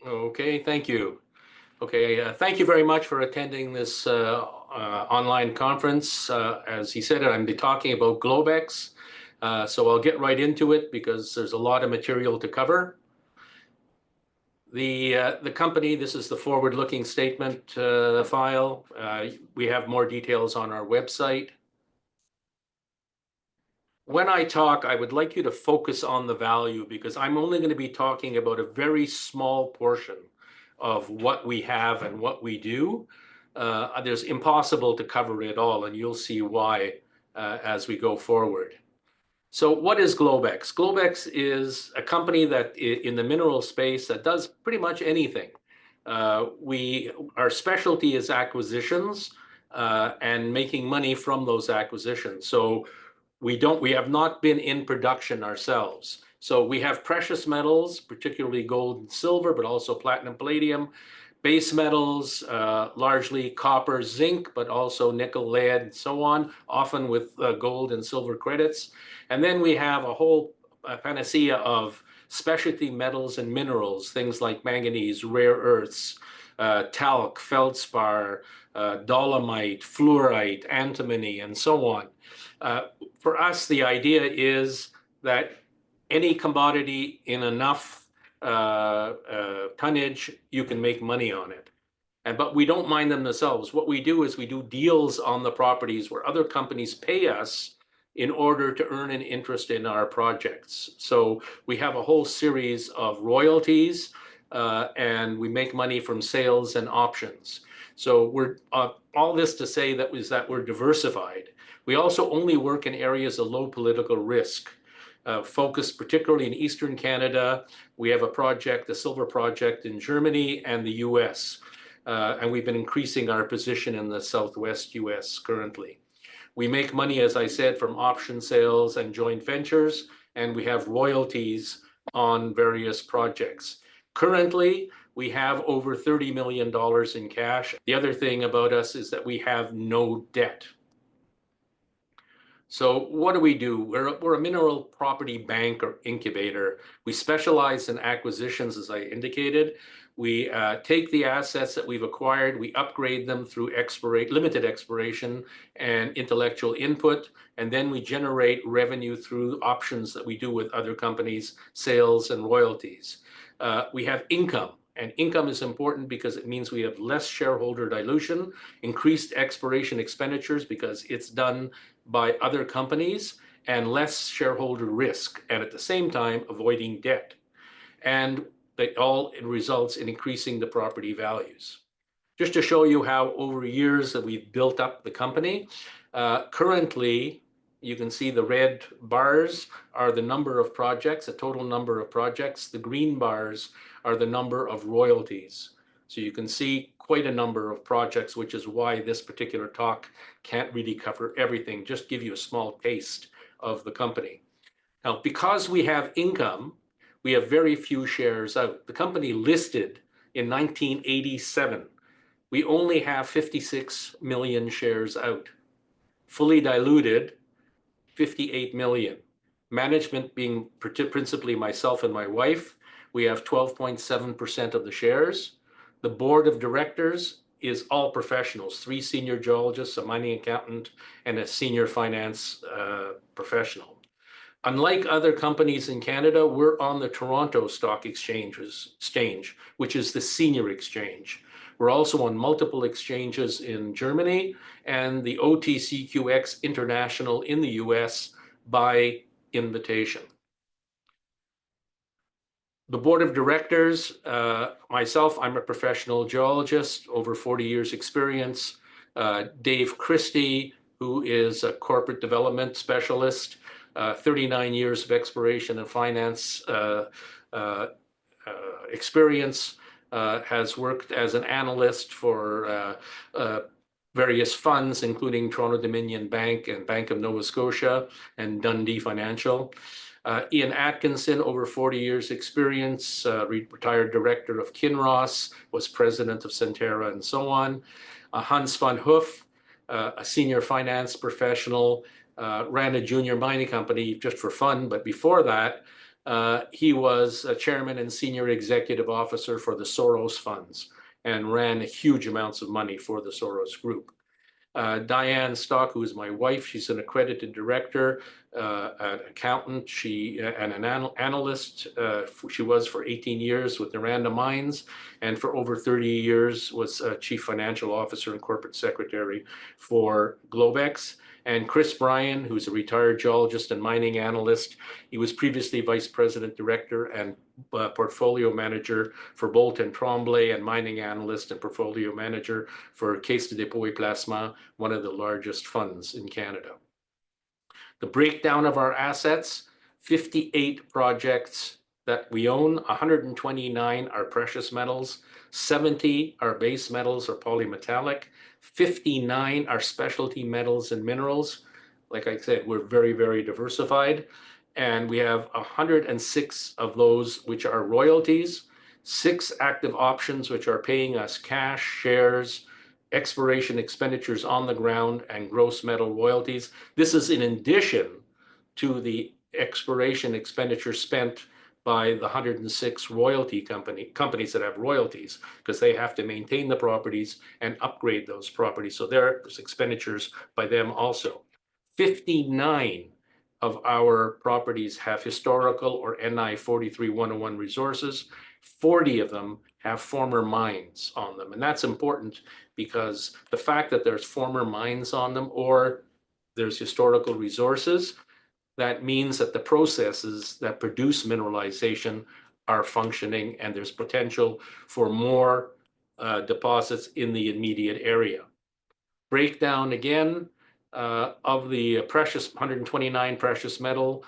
Okay, thank you. Okay, thank you very much for attending this online conference. As he said, I'm be talking about Globex. So I'll get right into it because there's a lot of material to cover. The company, this is the forward-looking statement file. We have more details on our website. When I talk, I would like you to focus on the value because I'm only going to be talking about a very small portion of what we have and what we do. There's impossible to cover it all, and you'll see why as we go forward. So what is Globex? Globex is a company that in the mineral space that does pretty much anything. Our specialty is acquisitions and making money from those acquisitions. So we have not been in production ourselves. So we have precious metals, particularly gold and silver, but also platinum, palladium, base metals, largely copper, zinc, but also nickel, lead, and so on, often with gold and silver credits. And then we have a whole panacea of specialty metals and minerals, things like manganese, rare earths, talc, feldspar, dolomite, fluorite, antimony, and so on. For us, the idea is that any commodity in enough tonnage, you can make money on it. But we don't mine them themselves. What we do is we do deals on the properties where other companies pay us in order to earn an interest in our projects. So we have a whole series of royalties, and we make money from sales and options. So we're all this to say that we're diversified. We also only work in areas of low political risk, focused particularly in Eastern Canada. We have a project, the silver project in Germany and the US. And we've been increasing our position in the Southwest US currently. We make money, as I said, from option sales and joint ventures, and we have royalties on various projects. Currently, we have over $30 million in cash. The other thing about us is that we have no debt. So what do? We're a mineral property bank or incubator. We specialize in acquisitions, as I indicated. We take the assets that we've acquired, we upgrade them through limited exploration and intellectual input, and then we generate revenue through options that we do with other companies, sales and royalties. We have income. And income is important because it means we have less shareholder dilution, increased exploration expenditures because it's done by other companies, and less shareholder risk, and at the same time avoiding debt. And it all results in increasing the property values. Just to show you how over years that we've built up the company, currently you can see the red bars are the number of projects, the total number of projects. The green bars are the number of royalties. So you can see quite a number of projects, which is why this particular talk can't really cover everything, just give you a small taste of the company. Now, because we have income, we have very few shares out. The company listed in 1987. We only have 56 million shares out. Fully diluted, 58 million. Management being principally myself and my wife, we have 12.7% of the shares. The board of directors is all professionals, 3 senior geologists, a mining accountant, and a senior finance professional. Unlike other companies in Canada, we're on the Toronto Stock Exchange, which is the senior exchange. We're also on multiple exchanges in Germany and the OTCQX International in the US by invitation. The board of directors, myself, I'm a professional geologist, over 40 years experience. Dave Christie, who is a corporate development specialist, 39 years of exploration and finance experience, has worked as an analyst for various funds, including Toronto Dominion Bank and Bank of Nova Scotia and Dundee Financial. Ian Atkinson, over 40 years experience, retired director of Kinross, was president of Centerra and so on. Hans van Hoof, a senior finance professional, ran a junior mining company just for fun, but before that He was a chairman and senior executive officer for the Soros funds and ran huge amounts of money for the Soros group. Diane Stoch, who is my wife, she's an accredited director, an accountant, and an analyst. She was for 18 years with Noranda Mines, and for over 30 years was chief financial officer and corporate secretary for Globex. And Chris Bryan, who's a retired geologist and mining analyst. He was previously vice president, director, and portfolio manager for Bolt and Tremblay, and mining analyst and portfolio manager for Caisse de dépôt et placement, one of the largest funds in Canada. The breakdown of our assets: 58 projects that we own, 129 are precious metals, 70 are base metals or polymetallic, 59 are specialty metals and minerals. Like I said, we're very, very diversified. And we have 106 of those which are royalties, 6 active options which are paying us cash, shares, exploration expenditures on the ground, and gross metal royalties. This is in addition to the exploration expenditure spent by the 106 royalty companies that have royalties, because they have to maintain the properties and upgrade those properties. So there's expenditures by them also. 59 of our properties have historical or NI 43-101 resources. 40 of them have former mines on them. And that's important because the fact that there's former mines on them or there's historical resources, that means that the processes that produce mineralization are functioning and there's potential for more deposits in the immediate area. Breakdown again, of the precious 129 precious metal,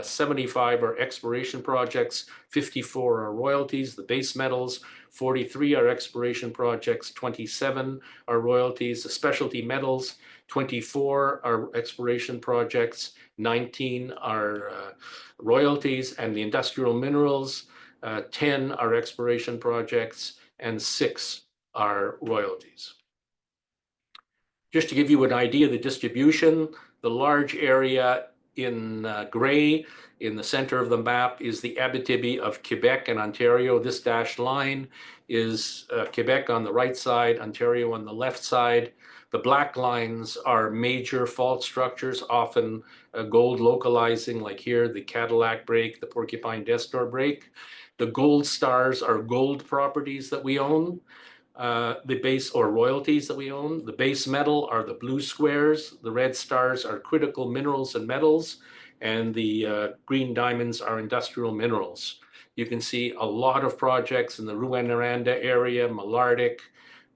75 are exploration projects, 54 are royalties, the base metals, 43 are exploration projects, 27 are royalties, the specialty metals, 24 are exploration projects, 19 are royalties, and the industrial minerals, 10 are exploration projects, and 6 are royalties. Just to give you an idea of the distribution, the large area in gray in the center of the map is the Abitibi of Quebec and Ontario. This dashed line is Quebec on the right side, Ontario on the left side. The black lines are major fault structures, often gold localizing, like here, the Cadillac break, the Porcupine Destor break. The gold stars are gold properties that we own. The base or royalties that we own. The base metal are the blue squares. The red stars are critical minerals and metals. And the green diamonds are industrial minerals. You can see a lot of projects in the Rouyn-Noranda area, Malartic,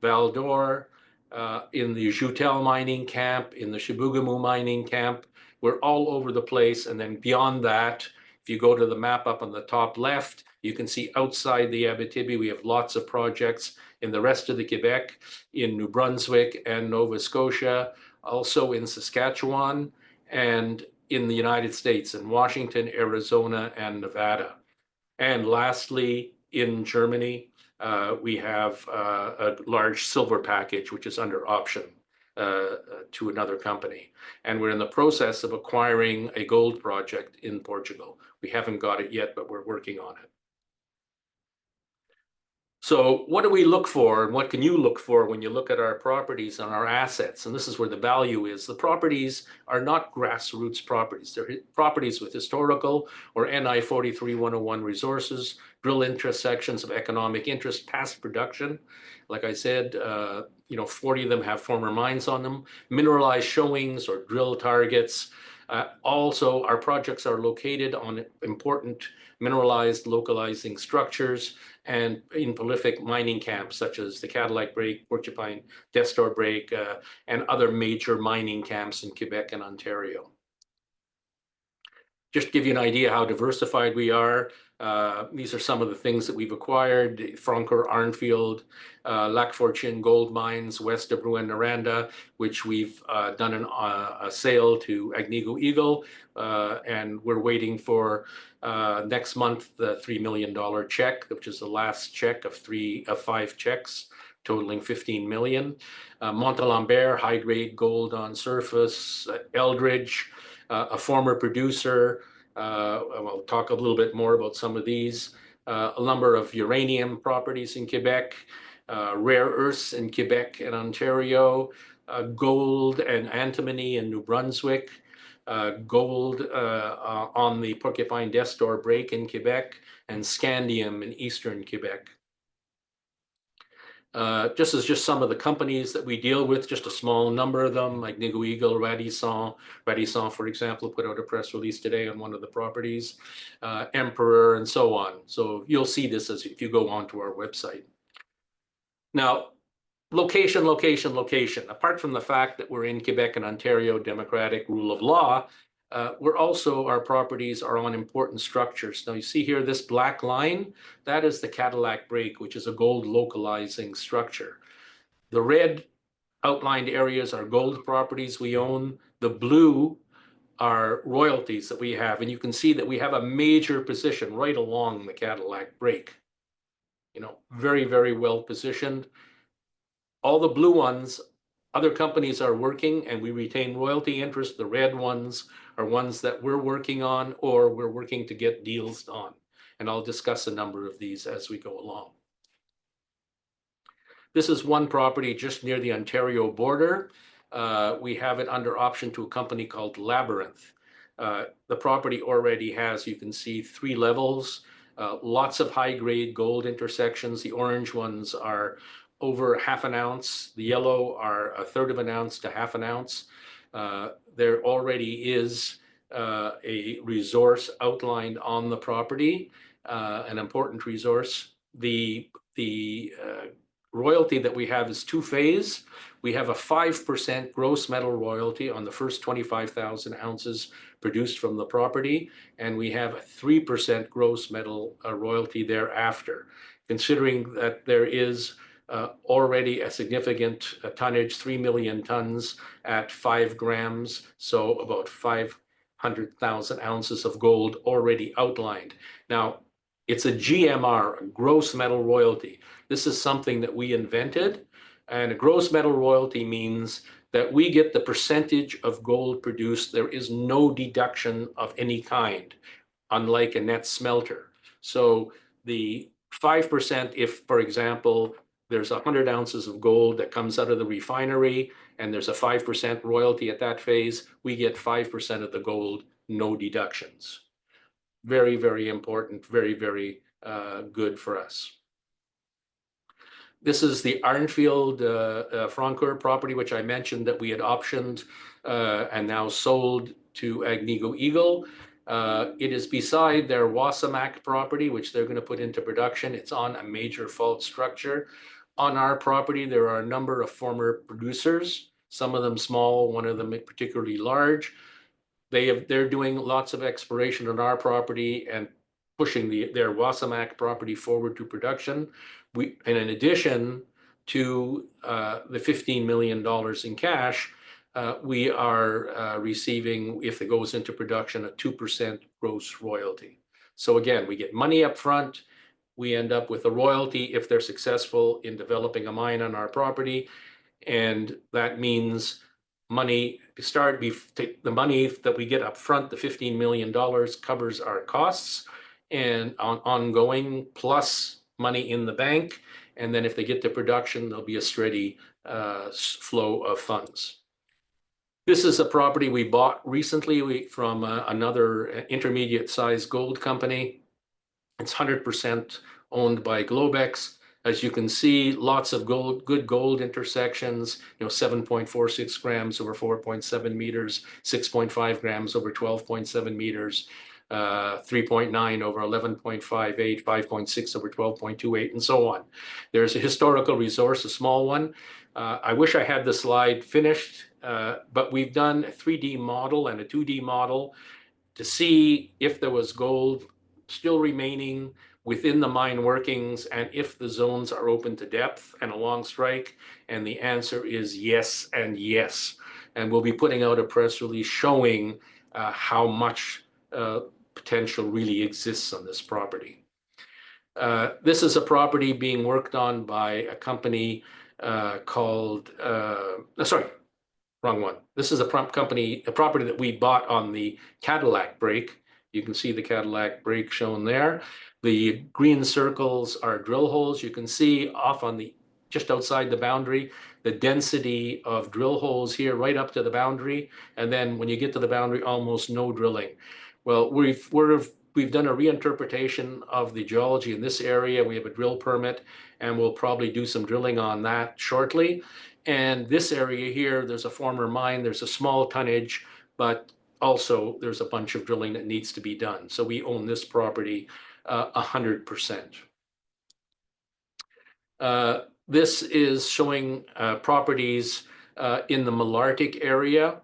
Val-d'Or, in the Joutel mining camp, in the Chibougamau mining camp. We're all over the place. And then beyond that, if you go to the map up on the top left, you can see outside the Abitibi, we have lots of projects in the rest of the Quebec, in New Brunswick and Nova Scotia, also in Saskatchewan, and in the United States, in Washington, Arizona, and Nevada. And lastly, in Germany, we have a large silver package, which is under option to another company. And we're in the process of acquiring a gold project in Portugal. We haven't got it yet, but we're working on it. So what do we look for, and what can you look for when you look at our properties and our assets? And this is where the value is. The properties are not grassroots properties. They're properties with historical or NI 43-101 resources, drill intersections of economic interest, past production. Like I said, 40 of them have former mines on them, mineralized showings or drill targets. Also, our projects are located on important mineralized localizing structures and in prolific mining camps, such as the Cadillac Break, Porcupine Destor Break, and other major mining camps in Quebec and Ontario. Just to give you an idea how diversified we are, these are some of the things that we've acquired: Francoeur-Arnfield, Lac Fortune gold mines west of Rouyn-Noranda, which we've done a sale to Agnico Eagle, and we're waiting for next month the $3 million check, which is the last check of 5 checks totaling 15 million. Montalembert, high-grade gold on surface. Eldridge, a former producer, I'll talk a little bit more about some of these. A number of uranium properties in Quebec, rare earths in Quebec and Ontario, gold and antimony in New Brunswick, gold on the Porcupine Death Star break in Quebec, and scandium in eastern Quebec. Just some of the companies that we deal with, just a small number of them, like Nigo Eagle, Radisson. Radisson, for example, put out a press release today on one of the properties, Emperor, and so on. So you'll see this as if you go onto our website. Now, location, location, location. Apart from the fact that we're in Quebec and Ontario, democratic rule of law, our properties are on important structures. Now you see here this black line, that is the Cadillac break, which is a gold localizing structure. The red outlined areas are gold properties we own. The blue are royalties that we have. And you can see that we have a major position right along the Cadillac break. You know, very, very well positioned. All the blue ones, other companies are working and we retain royalty interest. The red ones are ones that we're working on or we're working to get deals on. And I'll discuss a number of these as we go along. This is one property just near the Ontario border. We have it under option to a company called Labyrinth. The property already has, you can see, 3 levels, lots of high-grade gold intersections. The orange ones are over half an ounce. The yellow are a third of an ounce to half an ounce. There already is a resource outlined on the property, an important resource. The royalty that we have is 2-phase. We have a 5% gross metal royalty on the first 25,000 ounces produced from the property, and we have a 3% gross metal royalty thereafter. Considering that there is already a significant tonnage, 3 million tons at 5 grams, so about 500,000 ounces of gold already outlined. Now, it's a GMR, a gross metal royalty. This is something that we invented, and a gross metal royalty means that we get the percentage of gold produced. There is no deduction of any kind, unlike a net smelter. So the 5%, if, for example, there's 100 ounces of gold that comes out of the refinery and there's a 5% royalty at that phase, we get 5% of the gold, no deductions. Very, very important, very, very good for us. This is the Arnfield Francoeur property, which I mentioned that we had optioned and now sold to Agnico Eagle. It is beside their Wasamac property, which they're going to put into production. It's on a major fault structure. On our property, there are a number of former producers, some of them small, one of them particularly large. They're doing lots of exploration on our property and pushing their Wasamac property forward to production. And in addition to the $15 million in cash, we are receiving, if it goes into production, a 2% gross royalty. So again, we get money up front. We end up with a royalty if they're successful in developing a mine on our property. And that means money the money that we get up front, the $15 million, covers our costs and ongoing, plus money in the bank. And then if they get to production, there'll be a steady flow of funds. This is a property we bought recently from another intermediate sized gold company. It's 100% owned by Globex. As you can see, lots of good gold intersections, 7.46 grams over 4.7 meters, 6.5 grams over 12.7 meters, 3.9 over 11.58, 5.6 over 12.28, and so on. There's a historical resource, a small one. I wish I had the slide finished, but we've done a 3D model and a 2D model to see if there was gold still remaining within the mine workings and if the zones are open to depth and along strike. And the answer is yes and yes. And we'll be putting out a press release showing how much potential really exists on this property. This is a property being worked on by a company called, sorry, wrong one. This is a property that we bought on the Cadillac break. You can see the Cadillac brake shown there. The green circles are drill holes. You can see off on the just outside the boundary, the density of drill holes here right up to the boundary. And then when you get to the boundary, almost no drilling. Well, we've done a reinterpretation of the geology in this area. We have a drill permit, and we'll probably do some drilling on that shortly. And this area here, there's a former mine, there's a small tonnage, but also there's a bunch of drilling that needs to be done. So we own this property 100%. This is showing properties in the Malartic area.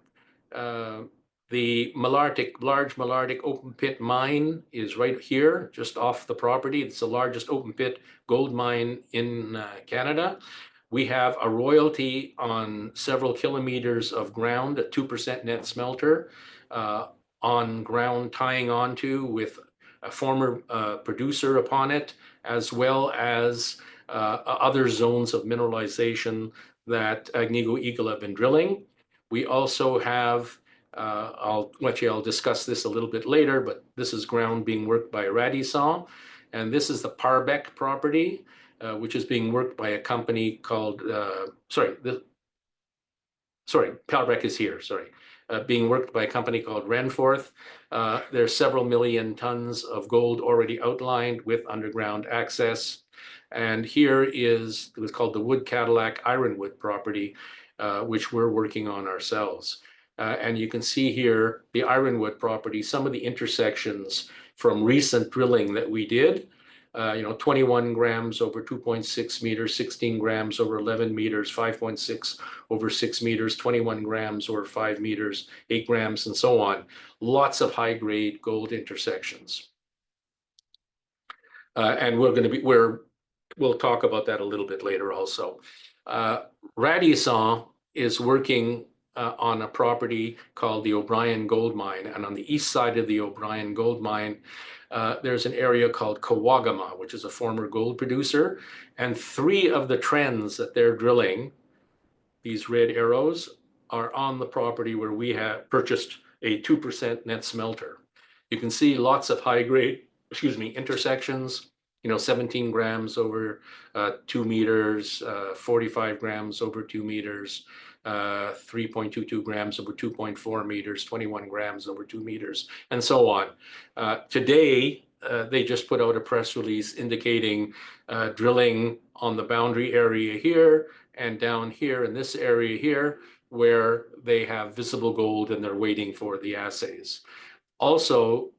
The large Malartic open pit mine is right here, just off the property. It's the largest open pit gold mine in Canada. We have a royalty on several kilometers of ground, a 2% net smelter on ground tying onto with a former producer upon it, as well as other zones of mineralization that Agnico Eagle have been drilling. We also have, I'll discuss this a little bit later, but this is ground being worked by Radisson, and this is the Parbec property, which is being worked by a company called, Parbec is here, being worked by a company called Renforth. There's several million tons of gold already outlined with underground access. And here is what's called the Wood Cadillac Ironwood property, which we're working on ourselves. And you can see here the Ironwood property, some of the intersections from recent drilling that we did. 21 grams over 2.6 meters, 16 grams over 11 meters, 5.6 over 6 meters, 21 grams over 5 meters, 8 grams, and so on. Lots of high-grade gold intersections. And we'll talk about that a little bit later also. Radisson is working on a property called the O'Brien Gold Mine. And on the east side of the O'Brien Gold Mine, there's an area called Kawagama, which is a former gold producer. And 3 of the trends that they're drilling, these red arrows, are on the property where we have purchased a 2% net smelter. You can see lots of high-grade, intersections, 17 grams over 2 meters, 45 grams over 2 meters, 3.22 grams over 2.4 meters, 21 grams over 2 meters, and so on. Today, they just put out a press release indicating drilling on the boundary area here and down here in this area here, where they have visible gold and they're waiting for the assays. Also,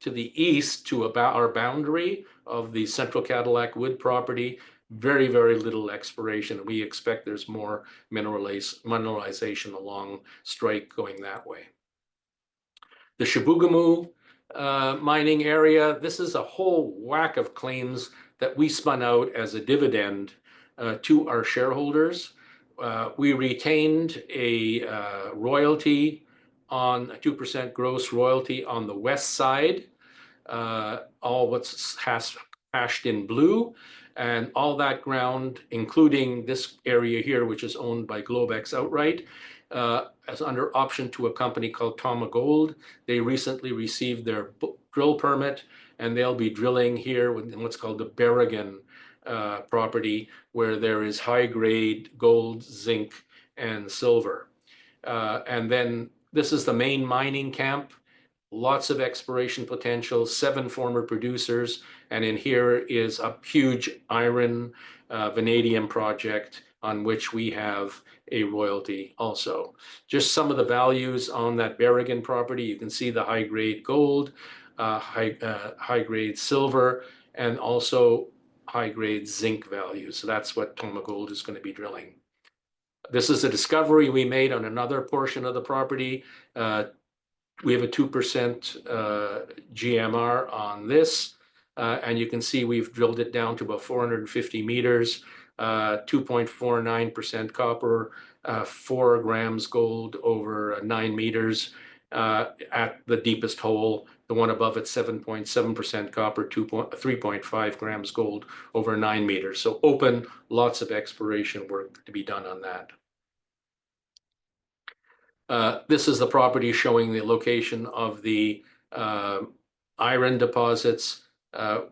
to the east, to about our boundary of the Central Cadillac Wood property, very, very little exploration. We expect there's more mineralization along strike going that way. The Chibougamau mining area, this is a whole whack of claims that we spun out as a dividend to our shareholders. We retained a royalty on a 2% gross royalty on the west side, all what's hashed in blue, and all that ground, including this area here, which is owned by Globex outright, as under option to a company called Tama Gold. They recently received their drill permit, and they'll be drilling here in what's called the Berrigan property, where there is high-grade gold, zinc, and silver. And then this is the main mining camp. Lots of exploration potential, 7 former producers, and in here is a huge iron vanadium project on which we have a royalty also. Just some of the values on that Berrigan property. You can see the high-grade gold, high-grade silver, and also high-grade zinc values. So that's what Toma Gold is going to be drilling. This is a discovery we made on another portion of the property. We have a 2% GMR on this, and you can see we've drilled it down to about 450 meters, 2.49% copper, 4 grams gold over 9 meters at the deepest hole. The one above it, 7.7% copper, 3.5 grams gold over 9 meters. So open, lots of exploration work to be done on that. This is the property showing the location of the Iron deposits,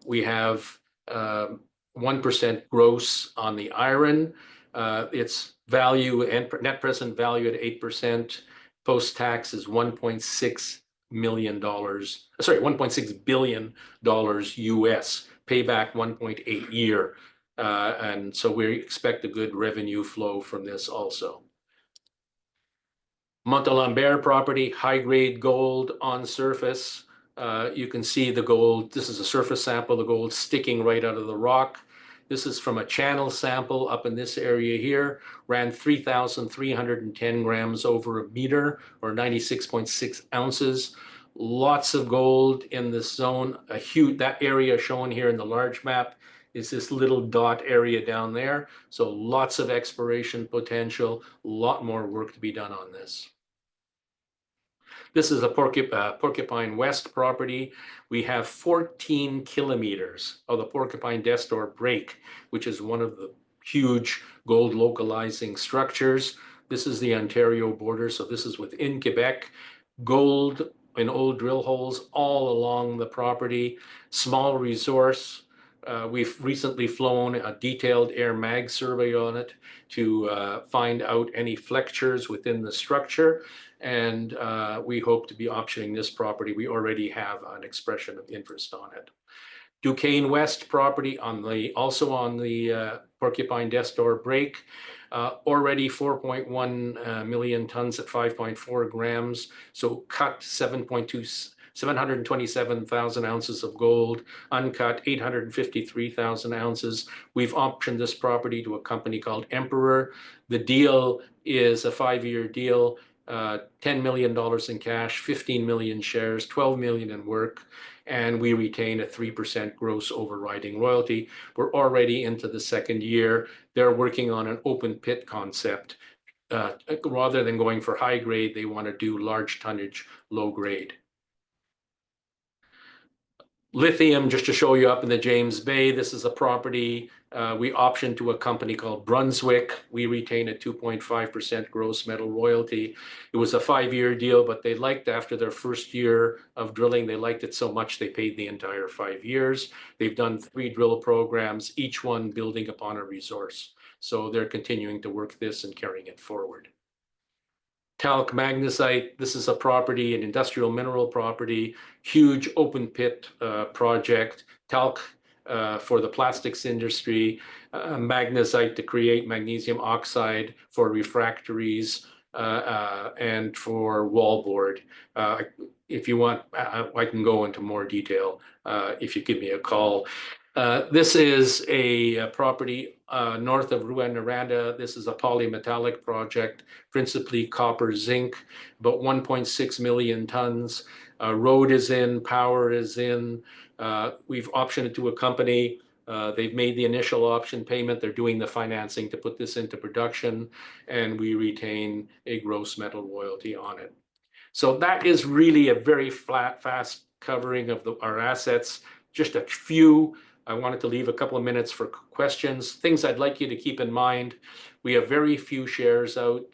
we have 1% gross on the iron. Its value and net present value at 8%. Post-tax is $1.6 million. Sorry, $1.6 billion US. Payback 1.8 year. And so we expect a good revenue flow from this also. Montalembert property, high-grade gold on surface. You can see the gold. This is a surface sample, the gold sticking right out of the rock. This is from a channel sample up in this area here. Ran 3,310 grams over a meter, or 96.6 ounces. Lots of gold in this zone. That area shown here in the large map is this little dot area down there. So lots of exploration potential, a lot more work to be done on this. This is a Porcupine West property. We have 14 kilometers of the Porcupine Destor Break, which is one of the huge gold localizing structures. This is the Ontario border, so this is within Quebec. Gold in old drill holes all along the property. Small resource. We've recently flown a detailed air mag survey on it to find out any flexures within the structure. And we hope to be optioning this property. We already have an expression of interest on it. Duquesne West property also on the Porcupine Destor Break. Already 4.1 million tons at 5.4 grams. So cut 727,000 ounces of gold, uncut 853,000 ounces. We've optioned this property to a company called Emperor. The deal is a 5-year deal. $10 million in cash, 15 million shares, 12 million in work, and we retain a 3% gross overriding royalty. We're already into the second year. They're working on an open pit concept. Rather than going for high grade, they want to do large tonnage, low grade. Lithium, just to show you up in the James Bay, this is a property we optioned to a company called Brunswick. We retain a 2.5% gross metal royalty. It was a 5-year deal, but they liked after their first year of drilling, they liked it so much they paid the entire 5 years. They've done 3 drill programs, each one building upon a resource. So they're continuing to work this and carrying it forward. Talc magnesite, this is a property, an industrial mineral property, huge open pit project. Talc for the plastics industry, magnesite to create magnesium oxide for refractories and for wallboard. If you want, I can go into more detail if you give me a call. This is a property north of Rouyn-Noranda. This is a polymetallic project, principally copper, zinc, about 1.6 million tons. Road is in, power is in. We've optioned it to a company. They've made the initial option payment. They're doing the financing to put this into production, and we retain a gross metal royalty on it. So that is really a very fast covering of our assets. Just a few. I wanted to leave a couple of minutes for questions. Things I'd like you to keep in mind. We have very few shares out.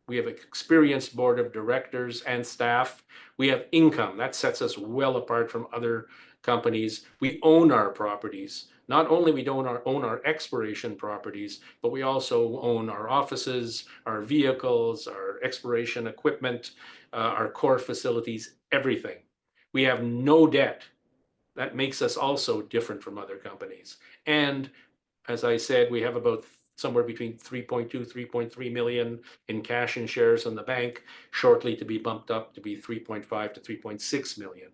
We have an experienced board of directors and staff. We have income. That sets us well apart from other companies. We own our properties. Not only we don't own our exploration properties, but we also own our offices, our vehicles, our exploration equipment, our core facilities, everything. We have no debt. That makes us also different from other companies. And as I said, we have about somewhere between 3.2, 3.3 million in cash and shares in the bank, shortly to be bumped up to be 3.5 to 3.6 million.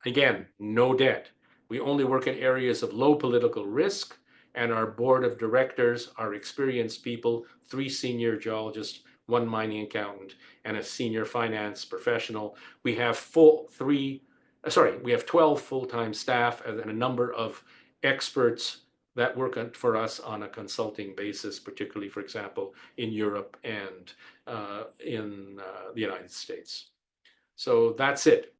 Again, no debt. We only work in areas of low political risk, and our board of directors are experienced people, 3 senior geologists, 1 mining accountant, and a senior finance professional. We have 12 full-time staff and a number of experts that work for us on a consulting basis, particularly, for example, in Europe and in the United States. So that's it.